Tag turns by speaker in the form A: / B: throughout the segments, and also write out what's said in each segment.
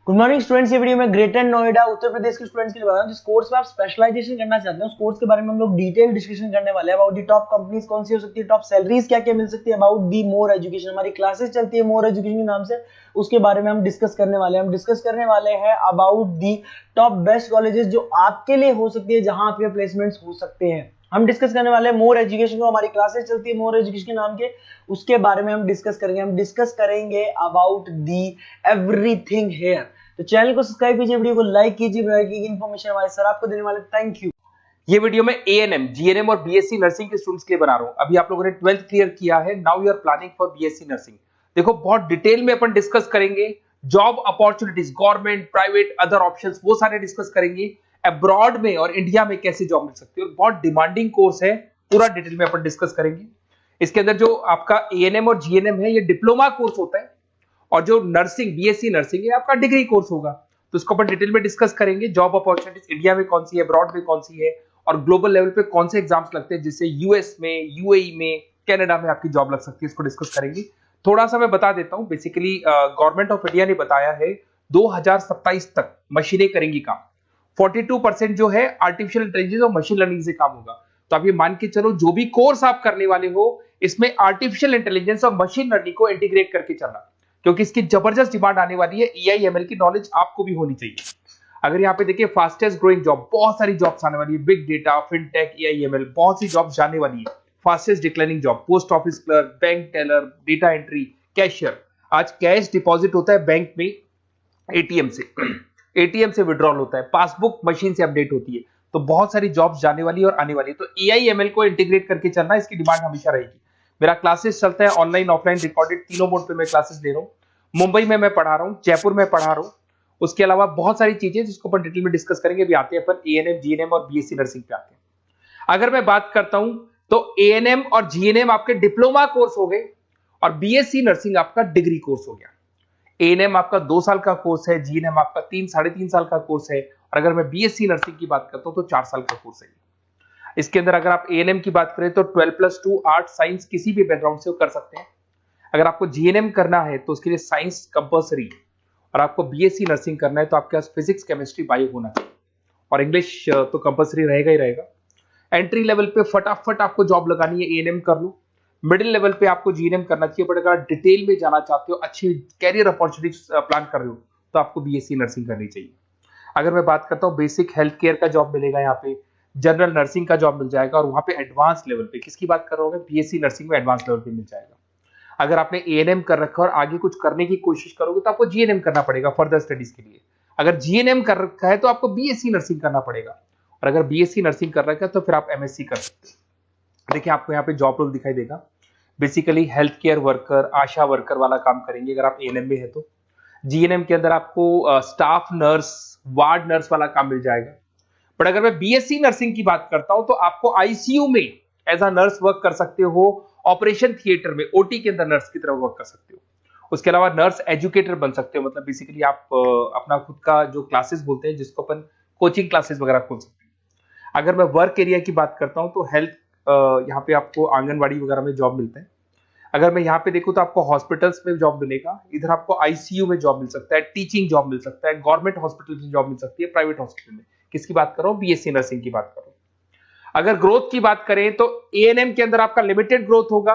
A: Good morning students. ये video में greater Noida Uttar Pradesh के स्टूडेंट्स के लिए बता रहा हूं जिस कोर्स में आप स्पेशलाइजेशन करना चाहते हैं उस कोर्स के बारे में हम लोग डिटेल डिस्कशन करने वाले हैं। अबाउट दी टॉप कंपनीज कौन सी हो सकती है, टॉप सैलरीज क्या क्या मिल सकती है, अबाउट दी मोर एजुकेशन, हमारी क्लासेस चलती है मोर एजुकेशन के नाम से, उसके बारे में हम डिस्कस करने वाले हैं। हम डिस्कस करने वाले हैं about the top best colleges जो आपके लिए हो सकती है, जहां आपके प्लेसमेंट्स हो सकते हैं। हम डिस्कस करने वाले हैं मोर एजुकेशन को, हमारी क्लासेस चलती है मोर एजुकेशन के नाम के, उसके बारे में हम डिस्कस करेंगे। हम डिस्कस करेंगे अबाउट दी एवरीथिंग हियर। तो चैनल को सब्सक्राइब कीजिए, वीडियो को लाइक कीजिए, इन्फॉर्मेशन हमारे सर आपको देने वाले। Thank you.
B: ये वीडियो में एएनएम, जीएनएम और बीएससी नर्सिंग के स्टूडेंट्स के लिए बना रहा हूं। अभी आप लोगों ने 12th क्लियर किया है, now you are planning for BSc nursing. देखो बहुत डिटेल में अपन डिस्कस करेंगे job opportunities, government, private, other options, वो सारे डिस्कस करेंगे। अब्रॉड में और इंडिया में कैसे जॉब मिल सकती है, और बहुत डिमांडिंग कोर्स है, पूरा डिटेल में अपन डिस्कस करेंगे। इसके अंदर जो आपका एएनएम और जीएनएम है ये डिप्लोमा कोर्स होता है, और जो नर्सिंग बीएससी नर्सिंग है आपका डिग्री कोर्स होगा। तो इसको अपन डिटेल में डिस्कस करेंगे। जॉब अपॉर्चुनिटीज इंडिया में कौन सी है, अब्रॉड में कौन सी है, और ग्लोबल लेवल पे कौन से एग्जाम्स लगते हैं जिससे यूएस में, यूएई में, कनाडा में आपकी जॉब लग सकती है, इसको डिस्कस करेंगे। थोड़ा सा मैं बता देता हूं। बेसिकली गवर्नमेंट ऑफ इंडिया ने बताया है 2027 तक मशीनें करेंगी काम। 42% जो है आर्टिफिशियल इंटेलिजेंस और मशीन लर्निंग से काम होगा। तो आप ये मान के चलो जो भी कोर्स आप करने वाले हो इसमें आर्टिफिशियल इंटेलिजेंस और मशीन लर्निंग को इंटीग्रेट करके चलना, क्योंकि इसकी जबरदस्त डिमांड आने वाली है। एआई की नॉलेज आपको भी होनी चाहिए। अगर यहाँ पे देखिए फास्टेस्ट ग्रोइंग जॉब, बहुत सारी जॉब्स आने वाली है, बिग डेटा, फिनटेक, एआईएमएल, बहुत सी जॉब्स जाने वाली है। Fastest declining job, post office clerk, bank teller, data entry, cashier. आज कैश डिपॉजिट होता है बैंक में एटीएम से, एटीएम से विड्रॉल होता है, पासबुक मशीन से अपडेट होती है। तो बहुत सारी जॉब्स जाने वाली है और आने वाली है। तो एआईएमएल को इंटीग्रेट करके चलना, इसकी डिमांड हमेशा रहेगी। मेरा क्लासेस चलता है ऑनलाइन, ऑफलाइन, रिकॉर्डेड, तीनों मोड पे मैं क्लासेस ले रहा हूँ। मुंबई में मैं पढ़ा रहा हूँ, जयपुर में पढ़ा रहा हूँ। उसके अलावा बहुत सारी चीजें जिसको अपन डिटेल में डिस्कस करेंगे। अभी आते हैं अपन एएनएम, जीएनएम और बीएससी नर्सिंग पे आते हैं। अगर मैं बात करता हूं तो एएनएम और जीएनएम आपके डिप्लोमा कोर्स हो गए, और बीएससी नर्सिंग आपका डिग्री कोर्स हो गया। एएनएम आपका 2 साल का कोर्स है, जीएनएम आपका 3-3.5 साल का कोर्स है, और अगर मैं बीएससी नर्सिंग की बात करता हूं तो 4 साल का कोर्स है। इसके अंदर अगर आप एएनएम की बात करें तो 12+2 आर्ट साइंस किसी भी बैकग्राउंड से कर सकते हैं। अगर आपको जीएनएम करना है तो उसके लिए साइंस कंपल्सरी, और आपको बीएससी नर्सिंग करना है तो आपके पास फिजिक्स, केमिस्ट्री, बायो होना चाहिए, और इंग्लिश तो कंपल्सरी रहेगा ही रहेगा। एंट्री लेवल पे फटाफट आपको जॉब लगानी है, एएनएम कर लो। मिडिल लेवल पे आपको जीएनएम करना चाहिए, बट अगर डिटेल में जाना चाहते हो, अच्छी कैरियर अपॉर्चुनिटीज प्लान कर रहे हो, तो आपको बीएससी नर्सिंग करनी चाहिए। अगर मैं बात करता हूँ बेसिक हेल्थ केयर का जॉब मिलेगा, यहाँ पे जनरल नर्सिंग का जॉब मिल जाएगा, और वहां पे एडवांस लेवल पे, किसकी बात कर रहा हूँ मैं, बीएससी नर्सिंग में एडवांस लेवल पे मिल जाएगा। अगर आपने एएनएम कर रखा है और आगे कुछ करने की कोशिश करोगे तो आपको जीएनएम करना पड़ेगा फर्दर स्टडीज के लिए। अगर जीएनएम कर रखा है तो आपको बीएससी नर्सिंग करना पड़ेगा, और अगर बीएससी नर्सिंग कर रखा है तो फिर आप एमएससी कर सकते हैं। देखिए आपको यहाँ पे जॉब रोल दिखाई देगा। बेसिकली हेल्थ केयर वर्कर, आशा वर्कर वाला काम करेंगे अगर आप एएनएम में है तो। जीएनएम के अंदर आपको स्टाफ नर्स, वार्ड नर्स वाला काम मिल जाएगा। बट अगर मैं बीएससी नर्सिंग की बात करता हूं तो आपको आईसीयू में एज अ नर्स वर्क कर सकते हो, ऑपरेशन थिएटर में ओटी के अंदर नर्स की तरह वर्क कर सकते हो। उसके अलावा नर्स एजुकेटर बन सकते हो, मतलब बेसिकली आप अपना खुद का जो क्लासेस बोलते हैं जिसको अपन कोचिंग क्लासेस वगैरह खोल सकते हैं। अगर मैं वर्क एरिया की बात करता हूं तो हेल्थ, यहाँ पे आपको आंगनवाड़ी वगैरह में जॉब मिलता है। अगर मैं यहाँ पे देखूं तो आपको हॉस्पिटल्स में जॉब मिलेगा, इधर आपको आईसीयू में जॉब मिल सकता है, टीचिंग जॉब मिल सकता है, गवर्नमेंट हॉस्पिटल में जॉब मिल सकती है, प्राइवेट हॉस्पिटल में। किसकी बात कर रहा हूँ, बीएससी नर्सिंग की बात कर रहा हूँ। अगर ग्रोथ की बात करें तो एएनएम के अंदर आपका लिमिटेड ग्रोथ होगा,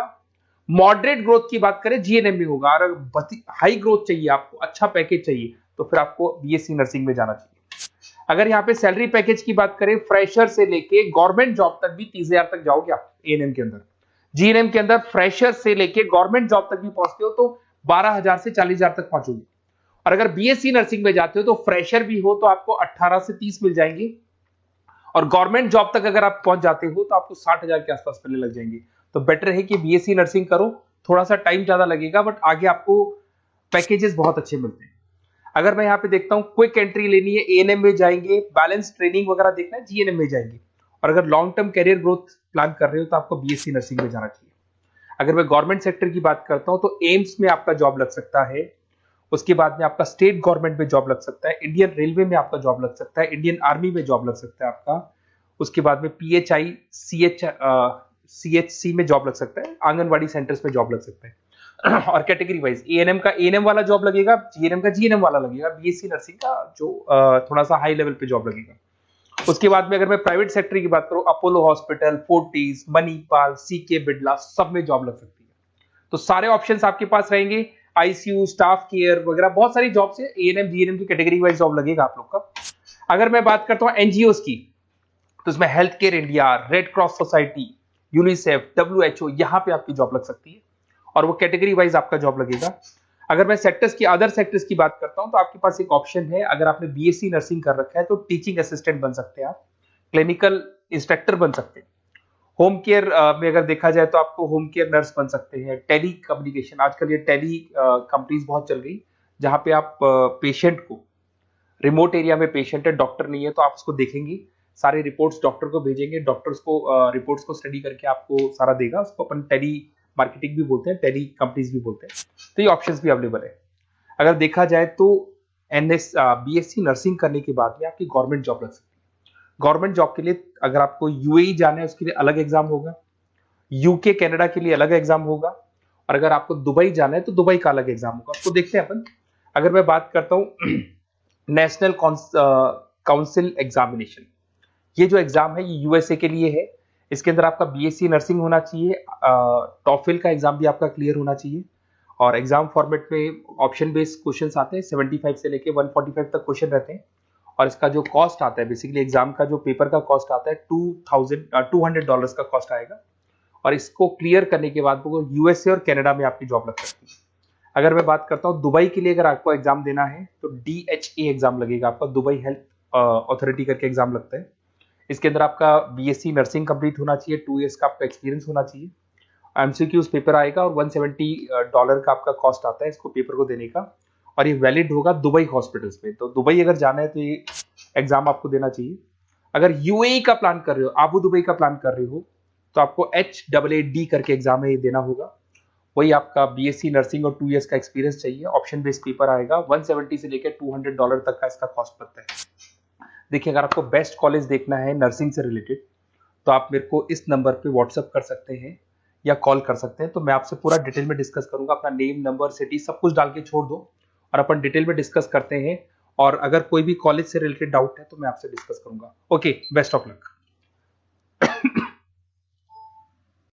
B: मॉडरेट ग्रोथ की बात करें जीएनएम में होगा, और अगर हाई ग्रोथ चाहिए, आपको अच्छा पैकेज चाहिए, तो फिर आपको बीएससी नर्सिंग में जाना चाहिए। अगर यहाँ पे सैलरी पैकेज की बात करें, फ्रेशर से लेके गवर्नमेंट जॉब तक भी 30,000 तक जाओगे आप एएनएम के अंदर। जीएनएम के अंदर फ्रेशर से लेके गवर्नमेंट जॉब तक भी पहुंचते हो तो 12,000 से 40,000 तक पहुंचोगे। और अगर बीएससी नर्सिंग में जाते हो तो फ्रेशर भी हो तो आपको 18 से 30 मिल जाएंगे, और गवर्नमेंट जॉब तक अगर आप पहुंच जाते हो तो आपको 60,000 के आसपास मिलने लग जाएंगे। तो बेटर है कि बीएससी नर्सिंग करो, थोड़ा सा टाइम ज्यादा लगेगा बट आगे आपको पैकेजेस बहुत अच्छे मिलते हैं। अगर मैं यहाँ पे देखता हूँ क्विक एंट्री लेनी है, एएनएम में जाएंगे, बैलेंस ट्रेनिंग वगैरह देखना है, जीएनएम में जाएंगे। और अगर long term career growth plan कर रहे हो तो आपको बीएससी नर्सिंग में जाना चाहिए। अगर मैं गवर्नमेंट सेक्टर की बात करता हूं तो एम्स में आपका जॉब लग सकता है, उसके बाद में आपका स्टेट गवर्नमेंट में जॉब लग सकता है, इंडियन रेलवे में आपका जॉब लग सकता है, इंडियन आर्मी में जॉब लग सकता है आपका। उसके बाद में पीएचआई, सीएचसी में जॉब लग सकता है, आंगनवाड़ी सेंटर्स में जॉब लग सकता है। और कैटेगरी वाइज एएनएम का एएनएम वाला जॉब लगेगा, जीएनएम का जीएनएम वाला लगेगा, बीएससी नर्सिंग का जो थोड़ा सा हाई लेवल पे जॉब लगेगा। उसके बाद में अगर मैं प्राइवेट सेक्टर की बात करूं, अपोलो हॉस्पिटल, फोर्टिस, मणिपाल, सीके बिरला, सब में जॉब लग सकती है। तो सारे ऑप्शंस आपके पास रहेंगे, आईसीयू, स्टाफ केयर वगैरह बहुत सारी जॉब्स है। एएनएम जीएनएम की कैटेगरी वाइज जॉब लगेगा आप लोग का। अगर मैं बात करता हूं एनजीओस की, तो इसमें health care India, red cross society, UNICEF, WHO, यहां पे आपकी जॉब लग सकती है और वो कैटेगरी वाइज आपका जॉब लगेगा। अगर मैं सेक्टर्स की, अदर सेक्टर्स की बात करता हूं, तो आपके पास एक ऑप्शन है, अगर आपने बीएससी नर्सिंग कर रखा है तो टीचिंग असिस्टेंट बन सकते हैं आप, क्लिनिकल इंस्ट्रक्टर बन सकते हैं। होम केयर में अगर देखा जाए तो आपको होम केयर नर्स बन सकते हैं। टेली कम्युनिकेशन, आजकल ये टेली कंपनीज बहुत चल गई, जहां पे आप पेशेंट को, रिमोट एरिया में पेशेंट है, डॉक्टर नहीं है, तो आप उसको देखेंगे, सारे रिपोर्ट्स डॉक्टर को भेजेंगे, डॉक्टर्स को रिपोर्ट्स को स्टडी करके आपको सारा देगा। उसको अपन टेली मार्केटिंग भी बोलते हैं, टेली कंपनीज भी बोलते हैं। तो ये ऑप्शंस भी अवेलेबल है। अगर देखा जाए तो बीएससी नर्सिंग करने के बाद में आपकी गवर्नमेंट जॉब लग सकती है। गवर्नमेंट जॉब के लिए अगर आपको यूएई जाना है, उसके लिए अलग एग्जाम होगा, यूके कनाडा के लिए अलग एग्जाम होगा, और अगर आपको दुबई जाना है तो दुबई का अलग एग्जाम होगा। तो देखते हैं अपन। अगर मैं बात करता हूं नेशनल काउंसिल एग्जामिनेशन, ये जो एग्जाम है ये यूएसए के लिए है। इसके अंदर आपका बीएससी नर्सिंग होना चाहिए, टॉफिल का एग्जाम भी आपका क्लियर होना चाहिए, और एग्जाम फॉर्मेट में ऑप्शन बेस्ड क्वेश्चंस आते हैं, 75 से लेके 145 तक क्वेश्चन रहते हैं। और इसका जो कॉस्ट आता है, बेसिकली एग्जाम का जो पेपर का कॉस्ट आता है, $200 का कॉस्ट आएगा। और इसको क्लियर करने के बाद वो यूएसए और कनाडा में आपकी जॉब लग सकती है। अगर मैं बात करता हूँ दुबई के लिए, अगर आपको एग्जाम देना है तो DHA एग्जाम लगेगा आपका, दुबई हेल्थ अथॉरिटी करके एग्जाम लगता है। इसके अंदर आपका बीएससी नर्सिंग कंप्लीट होना चाहिए, 2 इयर्स का आपका एक्सपीरियंस होना चाहिए। एमसीक्यूज पेपर आएगा और $170 का आपका कॉस्ट आता है इसको पेपर को देने का, और ये वैलिड होगा दुबई हॉस्पिटल्स में। तो दुबई अगर जाना है तो ये एग्जाम आपको देना चाहिए। अगर यूएई का प्लान कर रहे हो, आबू दुबई का प्लान कर रहे हो, तो आपको HAAD करके एग्जाम है ये देना होगा। वही आपका बीएससी नर्सिंग और 2 इयर्स का एक्सपीरियंस चाहिए। ऑप्शन बेस्ड पेपर आएगा, 170 से लेकर $200 तक का इसका कॉस्ट पड़ता है। देखिए, अगर आपको बेस्ट कॉलेज देखना है नर्सिंग से रिलेटेड, तो आप मेरे को इस नंबर पे व्हाट्सअप कर सकते हैं या कॉल कर सकते हैं। तो मैं आपसे पूरा डिटेल में डिस्कस करूंगा। अपना नेम, नंबर, सिटी सब कुछ डाल के छोड़ दो और अपन डिटेल में डिस्कस करते हैं। और अगर कोई भी कॉलेज से रिलेटेड डाउट है तो मैं आपसे डिस्कस करूंगा। Okay, best of luck.